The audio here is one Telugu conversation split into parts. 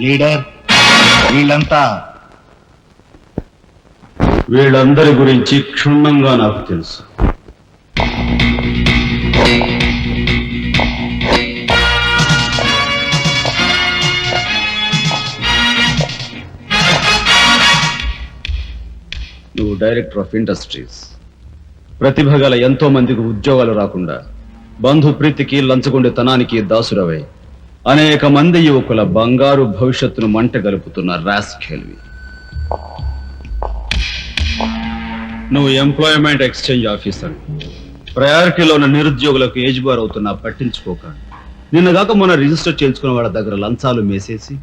లీడర్, వీళ్ళందరి గురించి క్షుణ్ణంగా నాకు తెలుసు. నువ్వు డైరెక్టర్ ఆఫ్ ఇండస్ట్రీస్. ప్రతిభ గల ఎంతో మందికి ఉద్యోగాలు రాకుండా బంధు ప్రీతికి లంచగొండితనానికి దాసురవై అనేక మంది యువకుల బంగారు భవిష్యత్తును మంట గలుపుతున్న రాస్కెల్వి. నువ్వు ఎంప్లాయ్మెంట్ ఎక్స్చేంజ్ ఆఫీసర్. ప్రయారిటీలో ఉన్న నిరుద్యోగులకు ఏజ్ బార్ అవుతున్నా పట్టించుకోక నిన్నగాక మొన్న రిజిస్టర్ చేయించుకున్న వాళ్ళ దగ్గర లంచాలు మేసేసి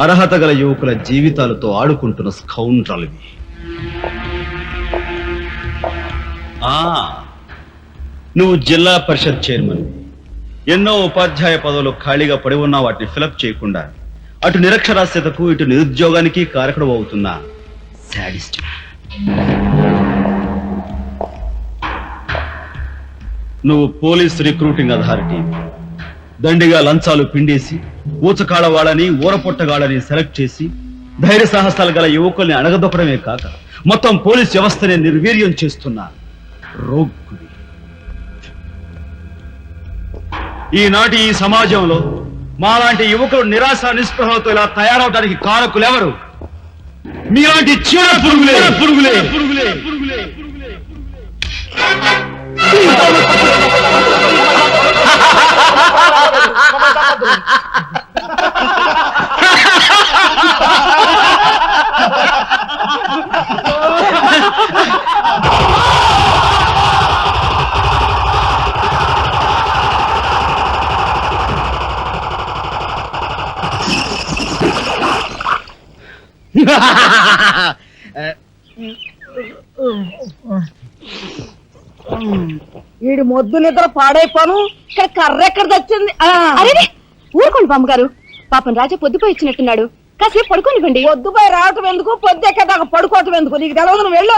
అర్హత గల యువకుల జీవితాలతో ఆడుకుంటున్న స్కౌండ్రల్వి. నువ్వు జిల్లా పరిషత్ చైర్మన్. ఎన్నో ఉపాధ్యాయ పదవులు ఖాళీగా పడి ఉన్నా వాటిని ఫిలప్ చేయకుండా అటు నిరక్షరాస్యతకు ఇటు నిరుద్యోగానికి కారకుడు అవుతున్న శాడిస్ట్. నువ్వు పోలీస్ రిక్రూటింగ్ అథారిటీ. దండిగా లంచాలు పిండేసి ఊచకాడ వాళ్ళని ఊరపొట్టగాళ్ళని సెలెక్ట్ చేసి ధైర్య సాహసాలు గల యువకుల్ని అణగదొక్కడమే కాక మొత్తం పోలీస్ వ్యవస్థని నిర్వీర్యం చేస్తున్నా రోగ్గుడి. ఈనాటి ఈ సమాజంలో మాలాంటి యువకులు నిరాశ నిస్పృహలతో ఇలా తయారవడానికి కారకులెవరు? మీలాంటి చీడ పురుగులే పురుగులే పురుగులే పురుగులే వీడి మొద్దు నిద్ర పాడైపోను. ఇక్కడ కర్ర ఎక్కడ తెచ్చింది? అరే ఊరుకోండి బామ్మగారు, పాపం రాజా పొద్దుపోయి ఇచ్చినట్టున్నాడు, కాసేపు పడుకోనివ్వండి. పొద్దుపోయి రావటం ఎందుకు, పొద్దు ఎక్కదాకా పడుకోవటం ఎందుకు? నీకు తెలవదు, నువ్వు వెళ్ళు.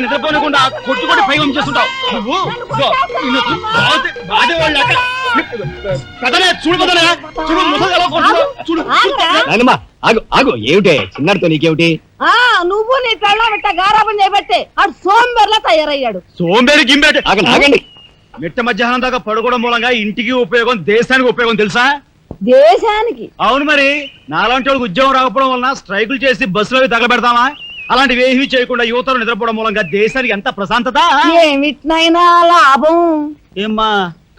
నిద్రపోనకుండా కొట్టుకొని పై ఉంచేస్తుంటావు నువ్వు. ఏమిటే చిన్నాడితో నీకేమిటి? నువ్వు నీ పెళ్ళ గారాబం చేయబట్టే అటు సోంబేర్లా తయారయ్యాడు. సోంబేరి గింబేటి ఆగండి. మిట్ట మధ్యాహ్నం దాకా పడుకోవడం మూలంగా ఇంటికి ఉపయోగం, దేశానికి ఉపయోగం తెలుసా? దేశానికి? అవును మరి. నాలాంటి వాళ్ళకి ఉద్యోగం రాకపోవడం వలన స్ట్రైకులు చేసి బస్సులో తగలబెడతామా? అలాంటివి ఏమీ చేయకుండా యువతలు నిద్రపోవడం మూలంగా దేశానికి ఎంత ప్రశాంతత. ఏమిటినైనా లాభం. ఏమ్మా,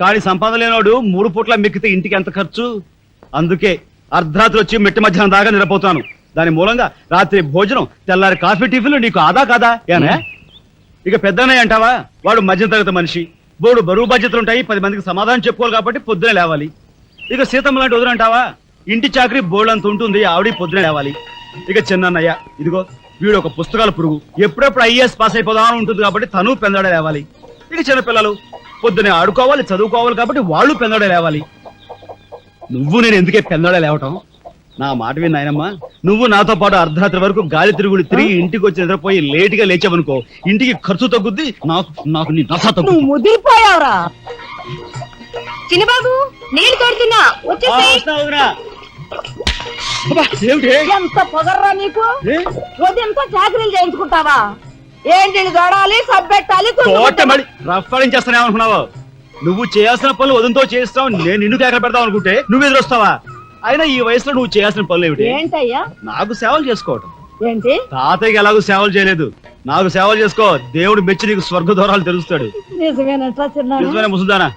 కాడి సంపాదన లేనోడు 3 పూట్ల మిక్కితే ఇంటికి ఎంత ఖర్చు? అందుకే అర్ధరాత్రి వచ్చి మిట్ట మధ్యాహ్నం దాకా నిద్రపోతాను. దాని మూలంగా రాత్రి భోజనం, తెల్లారి కాఫీ, టిఫిన్లు నీకు ఆదా కాదా? ఏనా ఇక పెద్దన్నయ్య అంటావా? వాడు మధ్య తరగతి మనిషి, బోడు బరువు బాధ్యతలు ఉంటాయి, 10 మందికి సమాధానం చెప్పుకోవాలి కాబట్టి పొద్దునే లేవాలి. ఇక సీతమ్మ లాంటి వదులంటావా? ఇంటి చాకరీ బోర్డు ఉంటుంది, ఆవిడ పొద్దునే లేవాలి. ఇక చిన్నన్నయ్య, ఇదిగో వీడు ఒక పుస్తకాల పురుగు, ఎప్పుడెప్పుడు ఐఏఎస్ పాస్ అయిపోదామని ఉంటుంది కాబట్టి తను పెందడే లేవాలి. ఇక చిన్నపిల్లలు పొద్దునే ఆడుకోవాలి, చదువుకోవాలి కాబట్టి వాళ్ళు పెందడే లేవాలి. నువ్వు నేను ఎందుకే పెందడే లేవటం? నా మాట విని నాయనమ్మా, నువ్వు నాతో పాటు అర్ధరాత్రి వరకు గాలి తిరుగుడు తిరిగి ఇంటికి వచ్చి నిద్రపోయి లేటుగా లేచావనుకో, ఇంటికి ఖర్చు తగ్గుద్ది, నాకు నీ నస తగ్గుద్ది. నువ్వు ముదిరిపోయావురా. చిన్నబాబు నీళ్ళు తోడుతున్నా ఎంత పొగర్రా నీకు? ఉదయంతో చాకరీలు చేయించుకుంటావా? ఏంటి దొడాలి, సబ్బెట్టాలి, రఫాడించేస్తానేమనుకున్నావా? నువ్వు చేయాల్సిన పనులు ఉదయంతో చేస్తావు, నేను నిన్ను కేకలు పెడతావు అనుకుంటే నువ్వు ఎదురొస్తావా? అయినా ఈ వయసులో నువ్వు చేయాల్సిన పనులు ఏమిటి? ఏంటయ్యా? నాకు సేవలు చేసుకోవటం. ఏంటి? తాతయ్యకి ఎలాగో సేవలు చేయలేదు, నాకు సేవలు చేసుకో. దేవుడు మెచ్చి నీకు స్వర్గ దూరాలు తెలుస్తాడు. నిజమేనట్రా చిన్న? నిజమైన ముసుదానా?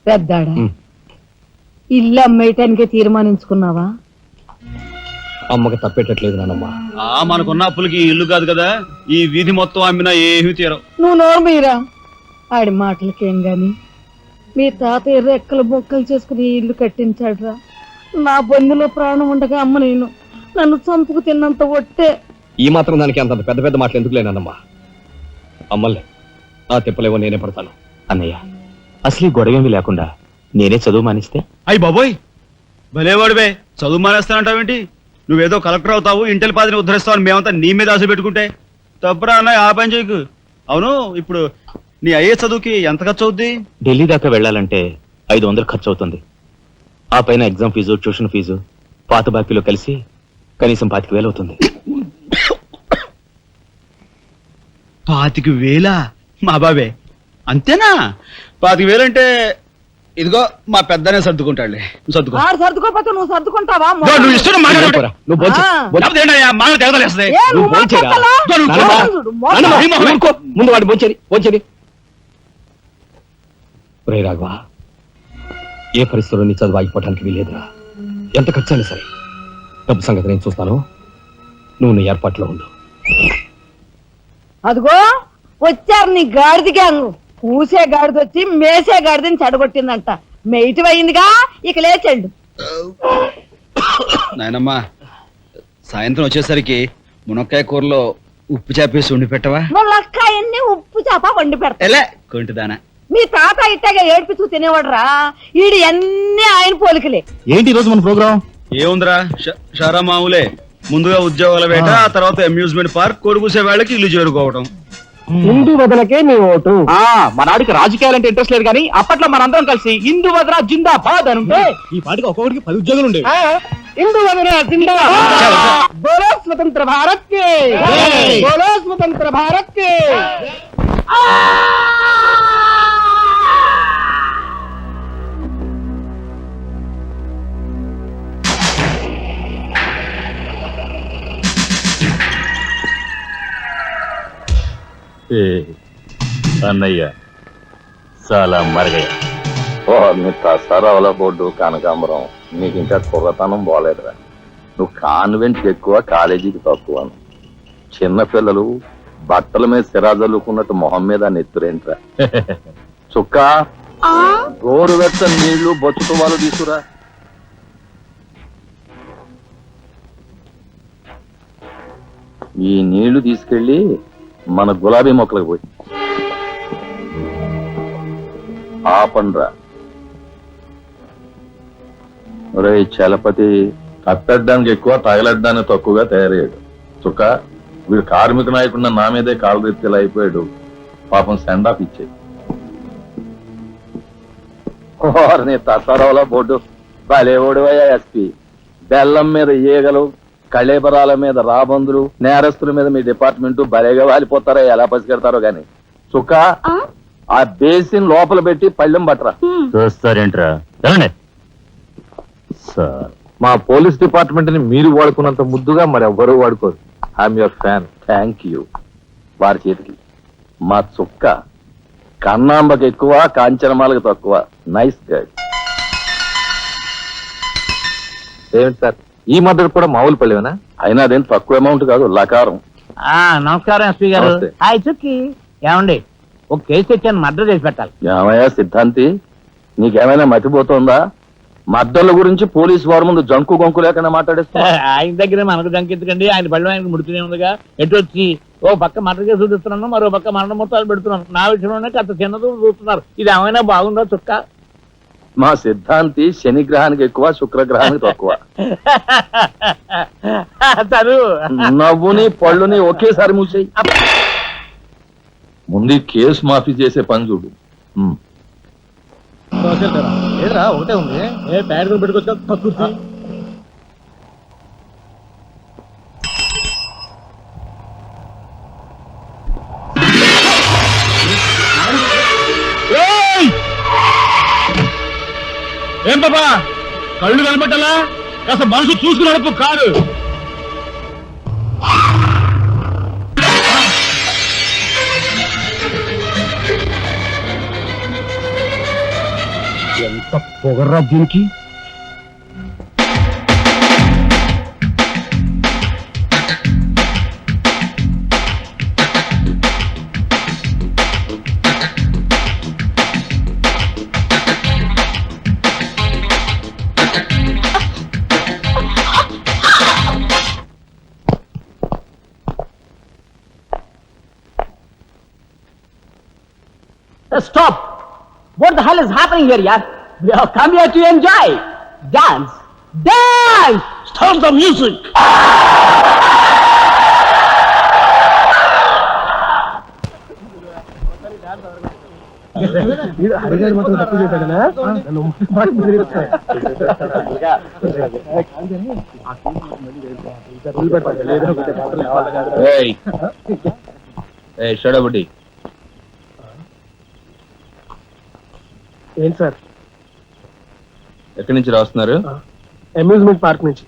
పెద్దాడా, ఇల్లు అమ్మేయటానికి తీర్మానించుకున్నావా? అమ్మకి తప్పేటట్లేదు నానమ్మా. మనకున్న అప్పులకి ఇల్లు కాదు కదా, ఈ వీధి మొత్తం అమ్మినా ఏమీ తీరం. నువ్వు నోరు మీరా. ఆడి మాటలకేం గాని మీ తాతయ్య రెక్కలు బొక్కలు చేసుకుని ఇల్లు కట్టించాడురా. నా బొందులో ప్రాణం ఉండగా అమ్మ నేను నన్ను చంపుకు తిన్నంత ఒట్టే. ఈ మాత్రం దానికి అంత పెద్ద పెద్ద మాటలు ఎందుకు లేనమ్మా? అమ్మలే, ఆ తిప్పలేవో నేనే పడతాను. అన్నయ్య, అసలు గొడవేమీ లేకుండా నేనే చదువు మానిస్తే? అయ్యి బాబోయ్, భలేవాడివే, చదువు మానేస్తానంటావేంటి? నువ్వేదో కలెక్టర్ అవుతావు, ఇంటెల్ పాదిని ఉద్ధరిస్తావు, మేమంతా నీ మీద ఆశ పెట్టుకుంటే తప్పురా అన్నయ్య, ఆ పని చేయకు. అవును, ఇప్పుడు నీ అయ్యే చదువుకి ఎంత ఖర్చు అవుద్ది? ఢిల్లీ దాకా వెళ్ళాలంటే 500 ఖర్చు అవుతుంది. ఆ పైన ఎగ్జామ్ ఫీజు, ట్యూషన్ ఫీజు, పాత బాకీలో కలిసి కనీసం 25,000 అవుతుంది. 25,000? మా బాబే అంతేనా? 25,000 అంటే ఇదిగో మా పెద్దనే సర్దుకుంటాడులే, నువ్వు సర్దుకో. ఆడు సర్దుకోపోతే నువ్వు సర్దుకుంటావా? నువ్వు ఇష్టం మాట్లాడు. నువ్వు భోంచే. లేకపోతే ఏంటయ్యా, మాకు తెగదలేస్తుంది. ఏ, నువ్వు నువ్వు భోంచేరా? మాట్లాడతావా? నువ్వు మోసం చూడు, మోసం. నాన్నమ్మ, ఊరుకో. ముందు వాడి భోంచేది. రే రాఘవ, ఏ పరిస్థితుల్లో నీ చదువు ఆగిపోవటానికి వీలేదురా. ఎంత ఖర్చైనా సరే డబ్బు సంగతి నేను చూస్తాను. నువ్వు నీ ఏర్పాట్లో ఉండు. అదిగో వచ్చారు నీ గాడిద గ్యాంగ్. కూసే గాడిద వచ్చి మేసే గాడిదని చెడగొట్టిందంట. మెయిటివ్ అయిందిగా, ఇక లేచండు. నాయనమ్మా, సాయంత్రం వచ్చేసరికి మునక్కాయ కూరలో ఉప్పు చేపేసి ఉండి పెట్టవా? ములక్కాయన్ని ఉప్పు చేప వండి పెడతా. ఎలా కొంటిదానా? మీ తాత ఇట్టగా ఏడ్పిస్తూ తినేవాడురా. ఈడు అన్ని ఆయన పోలికలే. ఏంటి ఈ రోజు మన ప్రోగ్రామ్? ఏముందిరా, షారా మామూలే. ముందుగా ఉద్యోగాల వేట, ఆ తర్వాత అమ్యూజ్మెంట్ పార్క్, కొడుకుసే వాళ్ళకి ఇల్లు చేరుకోవడం. ఇంటి వదలకే నీ ఓటు. మన ఆడికి రాజకీయాలంటే ఇంట్రెస్ట్ లేదు కానీ అప్పట్లో మనందరం కలిసి హిందూ వదరా జిందాబాద్ అనుంటే ఈ పాటికి ఒక్కొక్కడికి 10 ఉద్యోగాలు ఉండేవి. ఇందు వదల జిందాబాద్. బోలో స్వతంత్ర భారత్ కే, బోలో స్వతంత్ర భారత్ కే. అన్నయ్య చాలా మరగయ్య. ఓ మీ తసారావుల బోర్డు కనకాంబరం, నీకు ఇంకా కుర్రతనం పోలేదురా. నువ్వు కాన్వెంట్ ఎక్కువ, కాలేజీకి తక్కువ. చిన్నపిల్లలు బట్టల మీద సిరాజల్లుకున్నట్టు మొహం మీద నెత్తురేంట్రా. చుక్క గోరువెచ్చ నీళ్లు బొచ్చుతో వాళ్ళు తీసుకురా. ఈ నీళ్లు తీసుకెళ్లి మన గులాబీ మొక్కలకు పోయి ఆపండ్రా. రే చలపతి, కట్టడానికి ఎక్కువ, తగలడ్డానికి తక్కువగా తయారయ్యాడు. చుక్క వీడు కార్మిక నాయకుడిన నా మీదే కాలు రెత్తిలా అయిపోయాడు. పాపం సెండ్ ఆఫ్ ఇచ్చేయి. నీ తసారావుల బోర్డు భలేవోడువయ్యా ఎస్పీ. బెల్లం మీద ఈగలు, కళేబరాల మీద రాబందులు, నేరస్తుల మీద మీ డిపార్ట్మెంట్ భలేగా వాలిపోతారో, ఎలా పసిగడతారో గాని. చుక్క ఆ బేసిన్ లోపల పెట్టి పళ్ళెం పట్టరా. చూస్తారేంట్రా? సార్, మా పోలీస్ డిపార్ట్మెంట్ ని మీరు వాడుకున్నంత ముద్దుగా మరి ఎవ్వరూ వాడుకోరు. I'm your fan. Thank you. వారి చేతికి మా చుక్క కన్నాంబకి ఎక్కువ, కాంచనమాలకు తక్కువ. Nice guide. ఏమిటి సార్, ఈ మద్దతు కూడా మామూలు పళ్ళేనా? అయినా అదేం తక్కువ అమౌంట్ కాదు, లకారం. నమస్కారం ఎస్పీ గారు. నమస్తే. హాయ్ చుక్కి. ఏమండి, ఒక కేసు తెచ్చాను, మర్డర్ చేసి పెట్టాలి. ఏమయ్యా సిద్ధాంతి, నీకేమైనా మతిపోతుందా? మద్దళ్ళ గురించి పోలీసు వారి ముందు జంకు గొంకు లేకుండా మాట్లాడేస్తా. ఆయన దగ్గర మనకు జంకెత్తుకండి, ఆయన బళ్ళు ఆయనకు ముడుతూనే ఉందిగా. ఎటు వచ్చి ఓ పక్క మర్డర్ కేసు చూస్తున్నాను, మరో పక్క మరణ మొత్తాలు పెడుతున్నాను. నా విషయంలోనే కాస్త చిన్నదూ చూస్తున్నారు. ఇది ఏమైనా బాగుందో చుక్క? మా సిద్ధాంతి శనిగ్రహానికి ఎక్కువ, శుక్రగ్రహానికి తక్కువ. తను నవ్వుని పళ్ళుని ఒకేసారి మూసేయి. ముందు ఈ కేసు మాఫీ చేసే పని చూడు. ఏదరా ఒకటే ఉంది, ఏ ప్యాడ్ పెట్టుకొచ్చా. ఏం బాబా, కళ్ళు కనబట్టాలా? కాస్త మనసు చూసుకుని నడుపు కాదు. ఎంత పొగర్రా దీనికి. Stop! What the hell is happening here, yaar? We have come here to enjoy. Dance. Dance start the music. షడబుడ్డి ఏంటి సార్? ఎక్కడి నుంచి రాస్తున్నారు? అమ్యూజ్మెంట్ పార్క్ నుంచి.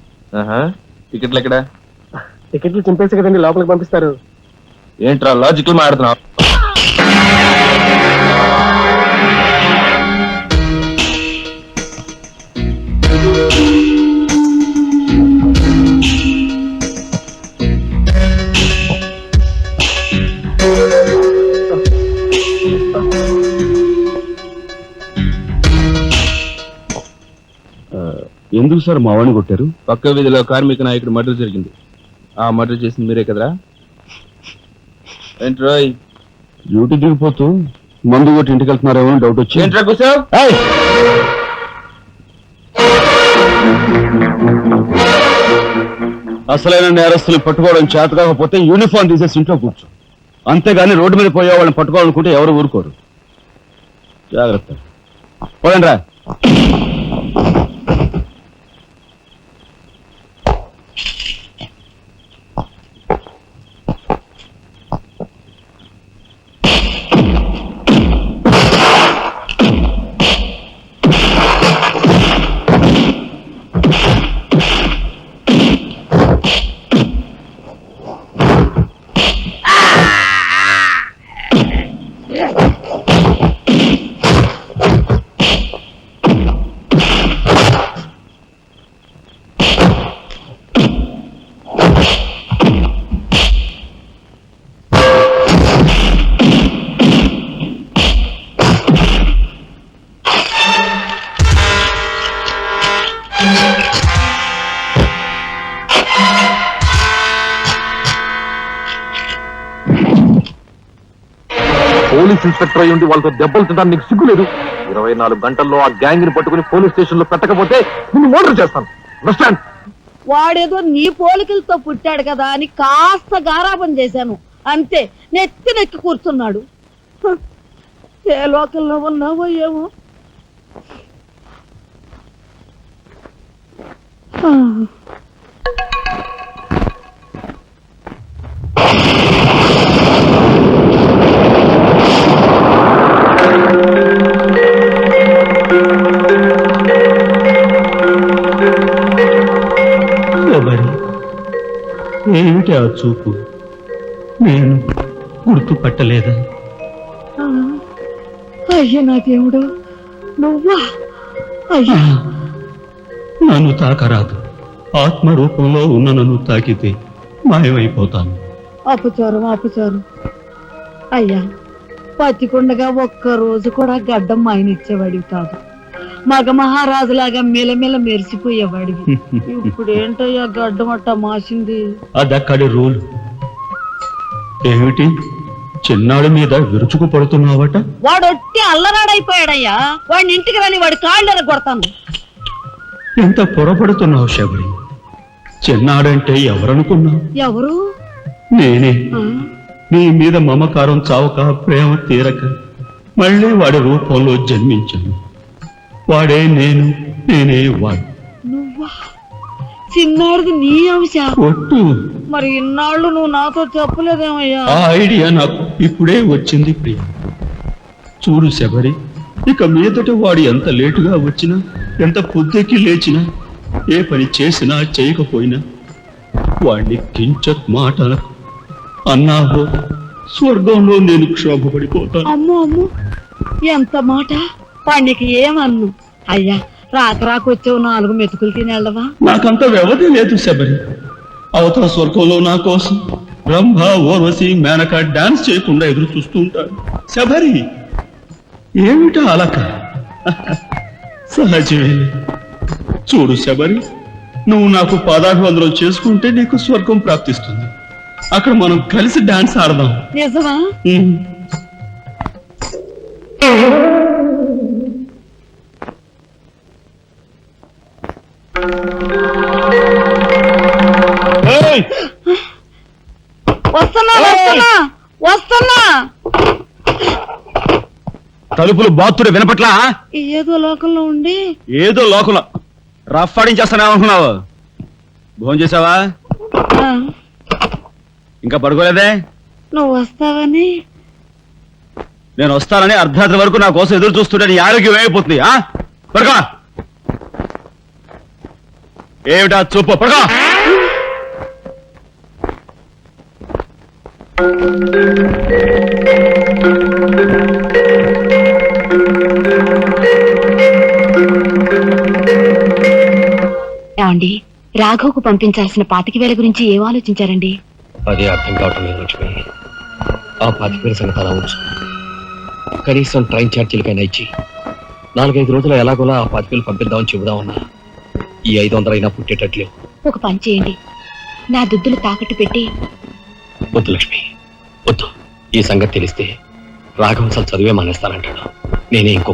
టికెట్లు ఎక్కడ? టికెట్లు చింపేసి కదండి లోపలికి పంపిస్తారు. ఏంట్రా లాజికల్ మాట్లాడుతున్నావు? ఎందుకు సార్ మా వాడిని కొట్టారు? పక్క వీధిలో కార్మిక నాయకుడు మర్డర్ జరిగింది. ఆ మర్డర్ చేసింది మీరే కదరా? ఏంట్రోయ్ డ్యూటీ దిగిపోతూ మందు కొట్టి ఇంటికి వెళ్తున్నారేమో డౌట్ వచ్చి. ఏంట్రా కూర్చో. అసలైన నేరస్తులు పట్టుకోవడం చేత కాకపోతే యూనిఫామ్ తీసేసి ఇంట్లో కూర్చో. అంతేగాని రోడ్డు మీద పోయే వాళ్ళని పట్టుకోవాలనుకుంటే ఎవరు ఊరుకోరు. జాగ్రత్త. పోయండి రా. పోలీస్ ఇన్స్పెక్టర్ అయ్యి ఉండి వాళ్ళతో దెబ్బలు తింటాను నీకు సిగ్గులేదు? 24 గంటల్లో ఆ గ్యాంగ్ ని పట్టుకుని పోలీస్ స్టేషన్ లో పెట్టకపోతే నిన్ను మోటర్ చేస్తాను. అండర్స్టాండ్? వాడేదో నీ పోలికలతో పుట్టాడు కదా అని కాస్త గారాబం చేశాను అంతే. నెత్తి నెక్కి కూర్చున్నాడు. హ, ఏ లోకల్లో ఉన్నావో ఏమో. ఆ. ఏమిటి ఆ చూపు? నేను గుర్తుపట్టలేదా? అయ్యా నా దేవుడు, నువ్వా? అయ్యా నన్ను తాకరాదు. ఆత్మ రూపంలో ఉన్న నన్ను తాకితే మాయమైపోతాను. అపచారం అపచారం. అయ్యా పతికుండగా ఒక్క రోజు కూడా గడ్డం మాయనిచ్చేవాడివి కాదు. మగ మహారాజులాగా మెలమెల మెరిసిపోయేవాడివి. ఇప్పుడు ఏంటయ్యా గడ్డం అట్టా మాసింది? అదక్కడి రూల్. ఏమిటి చిన్నాడు మీద విరుచుకు పడుతున్నావట? వాడు ఒట్టి అల్లరాడైపోయాడయ్యా. వాడిని ఇంటికి రాని వాడి కాళ్ళు కొడతాను. ఎంత పొరపడుతున్నావు శబరి? చిన్నాడంటే ఎవరనుకున్నావు? ఎవరు? నేనే. ఆ? నీ మీద మమకారం చావక, ప్రేమ తీరక మళ్ళీ వాడి రూపంలో జన్మించాను. వాడే నేను, నేనే వాడు. నువ్వా? చిన్నాడిది నీ అంశ? ఒట్టు. మరి ఇన్నాళ్ళు నువ్వు నాతో చెప్పలేదేమయ్యా? ఆ ఐడియా నాకు ఇప్పుడే వచ్చింది ప్రియ. చూడు శబరి, ఇక మీదట వాడు ఎంత లేటుగా వచ్చినా, ఎంత పొద్దెక్కి లేచినా, ఏ పని చేసినా చేయకపోయినా వాడిని కించత్ మాట అన్నావో స్వర్గంలో నేను క్షోభపడిపోతాను. అమ్మో అమ్మో, ఎంత మాట! వాడికి ఏమన్ను? అయ్యా రాకొచ్చావు 4 మెతుకులు తినేళ్ళవా? నాకంత వ్యవధి లేదు శబరి. అవతల స్వర్గంలో నా కోసం బ్రహ్మ, ఓర్వశి, మేనక డాన్స్ చేయకుండా ఎదురు చూస్తూ ఉంటాడు. శబరి ఏమిటా అలక? సహజమే. చూడు శబరి, నువ్వు నాకు పాదాభివందనం చేసుకుంటే నీకు స్వర్గం ప్రాప్తిస్తుంది. అక్కడ మనం కలిసి డాన్స్ ఆడదాం. నిజమా? ఏయ్! వస్తున్నా వస్తున్నా వస్తున్నా. తలుపులు బాత్తుడు వినపట్లా? ఏదో లోకంలో ఉండి ఏదో లోకంలో రఫ్ ఆడించేస్తానేమనుకున్నావు? భోజనం చేసావా? ఆ, ఇంకా పడుకోలేదే? నువ్వు వస్తావని. నేను వస్తానని అర్ధరాత్రి వరకు నా కోసం ఎదురు చూస్తుంటే నీ ఆరోగ్యం ఏమైపోతుంది? పడుకో. ఏమిటా చూపు? పడుకో. ఏమండి, రాఘవ్కు పంపించాల్సిన 25,000 గురించి ఏం ఆలోచించారండి? అదే అర్థం కావటం లేదు లక్ష్మి. ఆ 25,000 సంగతి అలా ఉంచు. కనీసం ట్రైన్ ఛార్జీలకైనా ఇచ్చి 4-5 రోజులు ఎలాగోలా ఆ 25,000 పంపిద్దామని చెబుదామన్నా ఈ 500 అయినా పుట్టేటట్లేవు. ఒక పని చేయండి, నా దుద్దులు తాకట్టు పెట్టి. వద్దు లక్ష్మి, వద్దు. ఈ సంగతి తెలిస్తే రాఘవ అసలు చదివే మానేస్తానంటాడు. నేనే ఇంకో